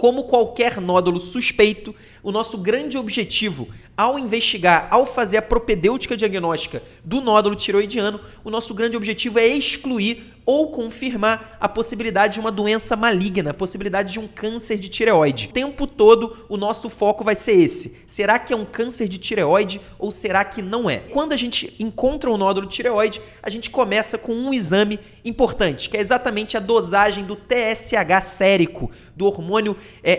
Como qualquer nódulo suspeito, o nosso grande objetivo ao investigar, ao fazer a propedêutica diagnóstica do nódulo tireoidiano, o nosso grande objetivo é excluir ou confirmar a possibilidade de uma doença maligna, a possibilidade de um câncer de tireoide. O tempo todo o nosso foco vai ser esse. Será que é um câncer de tireoide ou será que não é? Quando a gente encontra um nódulo tireoide, a gente começa com um exame importante, que é exatamente a dosagem do TSH sérico, do hormônio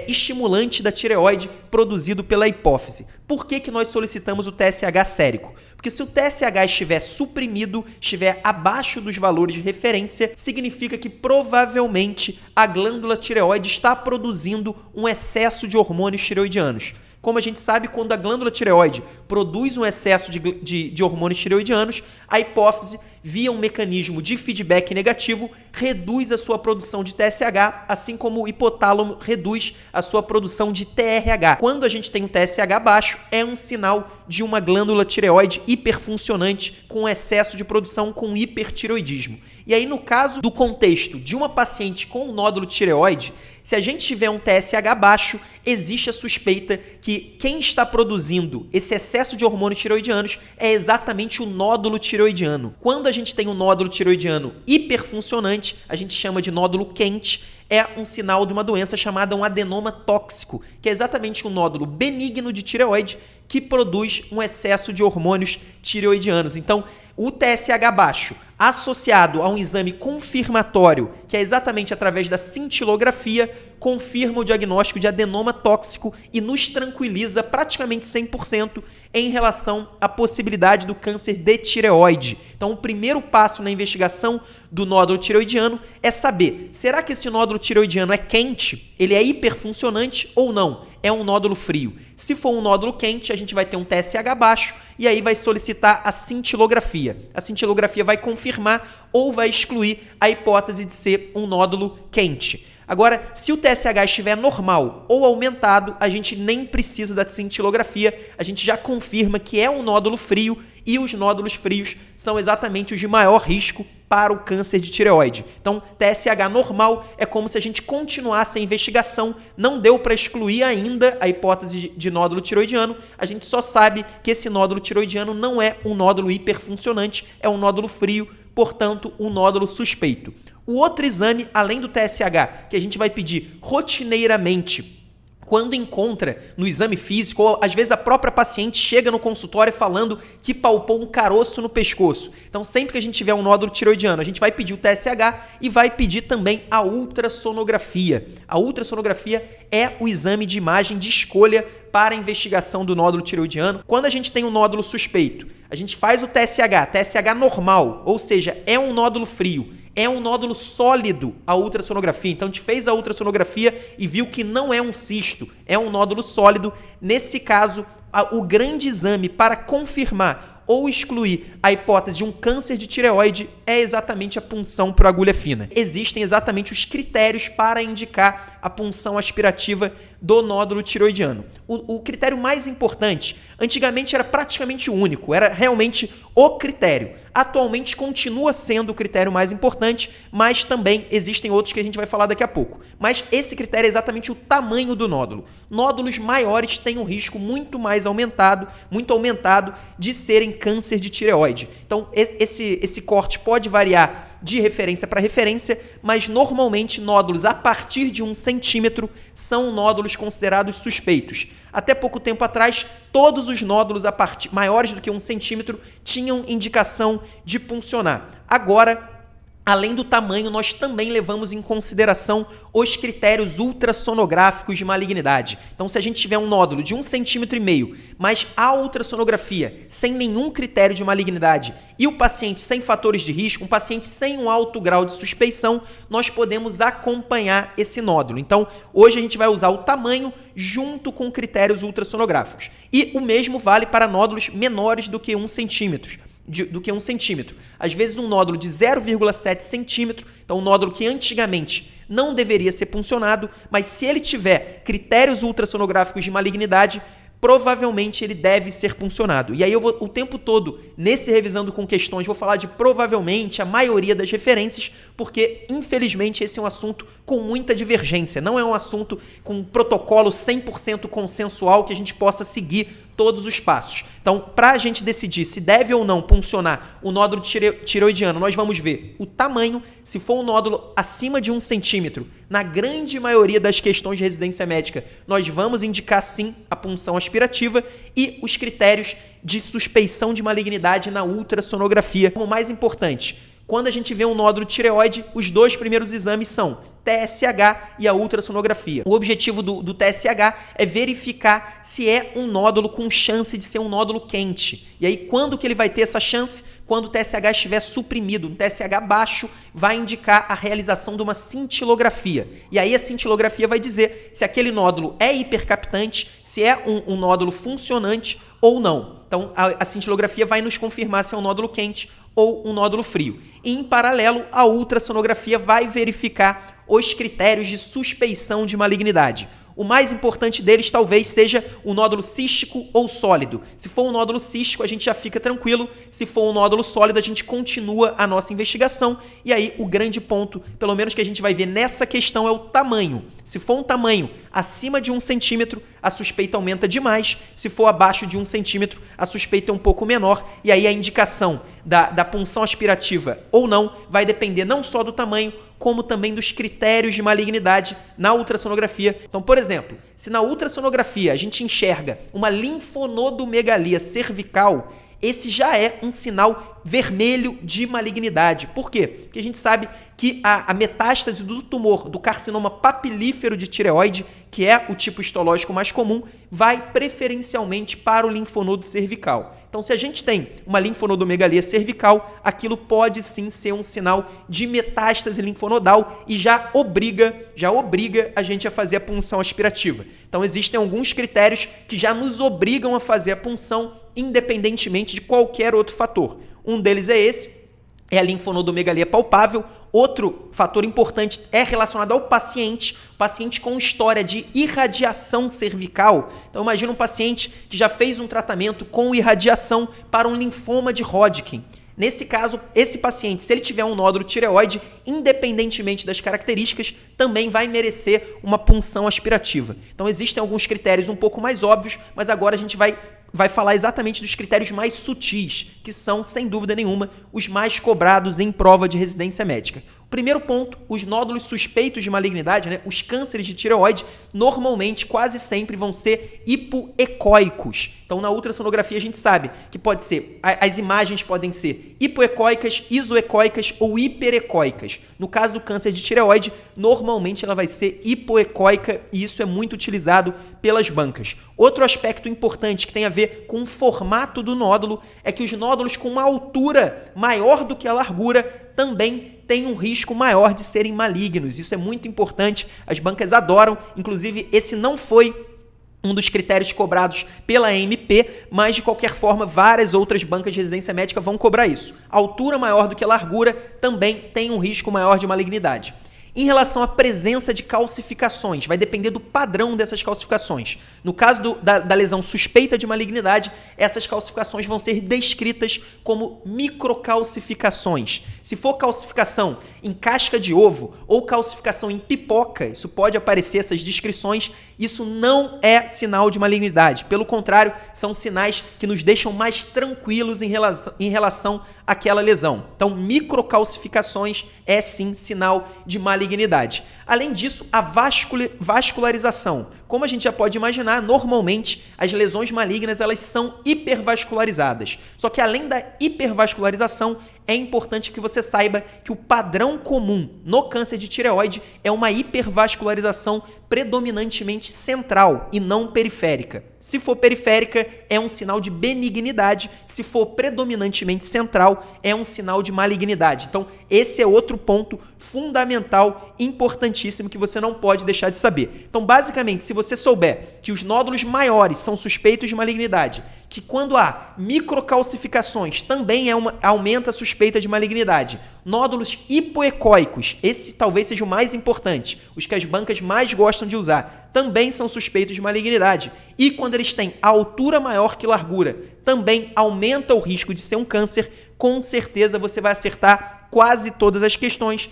estimulante da tireoide produzido pela hipófise. Por que nós solicitamos o TSH sérico? Porque se o TSH estiver suprimido, estiver abaixo dos valores de referência, significa que provavelmente a glândula tireoide está produzindo um excesso de hormônios tireoidianos. Como a gente sabe, quando a glândula tireoide produz um excesso de hormônios tireoidianos, a hipófise, via um mecanismo de feedback negativo, reduz a sua produção de TSH, assim como o hipotálamo reduz a sua produção de TRH. Quando a gente tem um TSH baixo, é um sinal de uma glândula tireoide hiperfuncionante com excesso de produção, com hipertireoidismo. E aí, no caso do contexto de uma paciente com nódulo tireoide, se a gente tiver um TSH baixo, existe a suspeita que quem está produzindo esse excesso de hormônios tireoidianos é exatamente o nódulo tireoidiano. Quando a gente tem um nódulo tireoidiano hiperfuncionante, a gente chama de nódulo quente, é um sinal de uma doença chamada um adenoma tóxico, que é exatamente um nódulo benigno de tireoide que produz um excesso de hormônios tireoidianos. Então, o TSH baixo, associado a um exame confirmatório, que é exatamente através da cintilografia, confirma o diagnóstico de adenoma tóxico e nos tranquiliza praticamente 100% em relação à possibilidade do câncer de tireoide. Então, o primeiro passo na investigação do nódulo tireoidiano é saber, será que esse nódulo tireoidiano é quente? Ele é hiperfuncionante ou não? É um nódulo frio. Se for um nódulo quente, a gente vai ter um TSH baixo e aí vai solicitar a cintilografia. A cintilografia vai confirmar ou vai excluir a hipótese de ser um nódulo quente. Agora, se o TSH estiver normal ou aumentado, a gente nem precisa da cintilografia, a gente já confirma que é um nódulo frio e os nódulos frios são exatamente os de maior risco para o câncer de tireoide. Então, TSH normal é como se a gente continuasse a investigação, não deu para excluir ainda a hipótese de nódulo tireoidiano, a gente só sabe que esse nódulo tireoidiano não é um nódulo hiperfuncionante, é um nódulo frio, portanto, um nódulo suspeito. O outro exame, além do TSH, que a gente vai pedir rotineiramente quando encontra no exame físico, ou às vezes a própria paciente chega no consultório falando que palpou um caroço no pescoço. Então, sempre que a gente tiver um nódulo tireoidiano, a gente vai pedir o TSH e vai pedir também a ultrassonografia. A ultrassonografia é o exame de imagem de escolha para a investigação do nódulo tireoidiano. Quando a gente tem um nódulo suspeito, a gente faz o TSH normal, ou seja, é um nódulo frio. É um nódulo sólido a ultrassonografia. Então, a gente fez a ultrassonografia e viu que não é um cisto, é um nódulo sólido. Nesse caso, o grande exame para confirmar ou excluir a hipótese de um câncer de tireoide é exatamente a punção por agulha fina. Existem exatamente os critérios para indicar a punção aspirativa do nódulo tireoidiano. O critério mais importante, antigamente era praticamente o único, era realmente o critério. Atualmente continua sendo o critério mais importante, mas também existem outros que a gente vai falar daqui a pouco. Mas esse critério é exatamente o tamanho do nódulo. Nódulos maiores têm um risco muito aumentado de serem câncer de tireoide. Então, esse corte pode variar de referência para referência, mas normalmente nódulos a partir de 1 centímetro são nódulos considerados suspeitos. Até pouco tempo atrás, todos os nódulos maiores do que 1 centímetro tinham indicação de puncionar. Agora, além do tamanho, nós também levamos em consideração os critérios ultrassonográficos de malignidade. Então, se a gente tiver um nódulo de 1,5 cm, mas a ultrassonografia sem nenhum critério de malignidade e o paciente sem fatores de risco, um paciente sem um alto grau de suspeição, nós podemos acompanhar esse nódulo. Então, hoje a gente vai usar o tamanho junto com critérios ultrassonográficos. E o mesmo vale para nódulos menores do que 1 centímetro. Às vezes um nódulo de 0,7 centímetro, então um nódulo que antigamente não deveria ser puncionado, mas se ele tiver critérios ultrassonográficos de malignidade, provavelmente ele deve ser puncionado. E aí eu vou o tempo todo, nesse Revisando com Questões, vou falar de provavelmente a maioria das referências, porque, infelizmente, esse é um assunto com muita divergência. Não é um assunto com um protocolo 100% consensual que a gente possa seguir todos os passos. Então, para a gente decidir se deve ou não puncionar o nódulo tireoidiano, nós vamos ver o tamanho. Se for um nódulo acima de 1 centímetro, na grande maioria das questões de residência médica, nós vamos indicar sim a punção aspirativa e os critérios de suspeição de malignidade na ultrassonografia. Como mais importante, quando a gente vê um nódulo tireoide, os 2 primeiros exames são TSH e a ultrassonografia. O objetivo do TSH é verificar se é um nódulo com chance de ser um nódulo quente. E aí, quando que ele vai ter essa chance? Quando o TSH estiver suprimido. Um TSH baixo vai indicar a realização de uma cintilografia. E aí a cintilografia vai dizer se aquele nódulo é hipercaptante, se é um nódulo funcionante ou não. Então, a cintilografia vai nos confirmar se é um nódulo quente ou um nódulo frio. E, em paralelo, a ultrassonografia vai verificar os critérios de suspeição de malignidade. O mais importante deles talvez seja o nódulo cístico ou sólido. Se for um nódulo cístico, a gente já fica tranquilo. Se for um nódulo sólido, a gente continua a nossa investigação. E aí, o grande ponto, pelo menos que a gente vai ver nessa questão, é o tamanho. Se for um tamanho acima de 1 centímetro, a suspeita aumenta demais. Se for abaixo de 1 centímetro, a suspeita é um pouco menor. E aí, a indicação da punção aspirativa ou não vai depender não só do tamanho, como também dos critérios de malignidade na ultrassonografia. Então, por exemplo, se na ultrassonografia a gente enxerga uma linfonodomegalia cervical, esse já é um sinal vermelho de malignidade. Por quê? Porque a gente sabe que a metástase do tumor do carcinoma papilífero de tireoide, que é o tipo histológico mais comum, vai preferencialmente para o linfonodo cervical. Então, se a gente tem uma linfonodomegalia cervical, aquilo pode sim ser um sinal de metástase linfonodal e já obriga a gente a fazer a punção aspirativa. Então, existem alguns critérios que já nos obrigam a fazer a punção independentemente de qualquer outro fator. Um deles é a linfonodomegalia palpável. Outro fator importante é relacionado ao paciente com história de irradiação cervical. Então, imagina um paciente que já fez um tratamento com irradiação para um linfoma de Hodgkin. Nesse caso, esse paciente, se ele tiver um nódulo tireoide, independentemente das características, também vai merecer uma punção aspirativa. Então, existem alguns critérios um pouco mais óbvios, mas agora a gente vai falar exatamente dos critérios mais sutis, que são, sem dúvida nenhuma, os mais cobrados em prova de residência médica. Primeiro ponto, os nódulos suspeitos de malignidade, os cânceres de tireoide, normalmente, quase sempre, vão ser hipoecóicos. Então, na ultrassonografia, a gente sabe que pode ser, as imagens podem ser hipoecóicas, isoecóicas ou hiperecóicas. No caso do câncer de tireoide, normalmente ela vai ser hipoecóica e isso é muito utilizado pelas bancas. Outro aspecto importante que tem a ver com o formato do nódulo é que os nódulos com uma altura maior do que a largura também têm um risco maior de serem malignos. Isso é muito importante, as bancas adoram, inclusive esse não foi um dos critérios cobrados pela AMP, mas de qualquer forma várias outras bancas de residência médica vão cobrar isso. A altura maior do que a largura também tem um risco maior de malignidade. Em relação à presença de calcificações, vai depender do padrão dessas calcificações. No caso da lesão suspeita de malignidade, essas calcificações vão ser descritas como microcalcificações. Se for calcificação em casca de ovo ou calcificação em pipoca, isso pode aparecer, essas descrições, isso não é sinal de malignidade. Pelo contrário, são sinais que nos deixam mais tranquilos em relação àquela lesão. Então, microcalcificações é sim sinal de malignidade. Além disso, a vascularização. Como a gente já pode imaginar, normalmente as lesões malignas elas são hipervascularizadas. Só que além da hipervascularização, é importante que você saiba que o padrão comum no câncer de tireoide é uma hipervascularização predominantemente central e não periférica. Se for periférica, é um sinal de benignidade. Se for predominantemente central, é um sinal de malignidade. Então, esse é outro ponto fundamental, importantíssimo, que você não pode deixar de saber. Então, basicamente, se você souber que os nódulos maiores são suspeitos de malignidade, que quando há microcalcificações também aumenta a suspeita de malignidade, nódulos hipoecóicos, esse talvez seja o mais importante, os que as bancas mais gostam de usar, também são suspeitos de malignidade. E quando eles têm altura maior que largura, também aumenta o risco de ser um câncer. Com certeza você vai acertar quase todas as questões.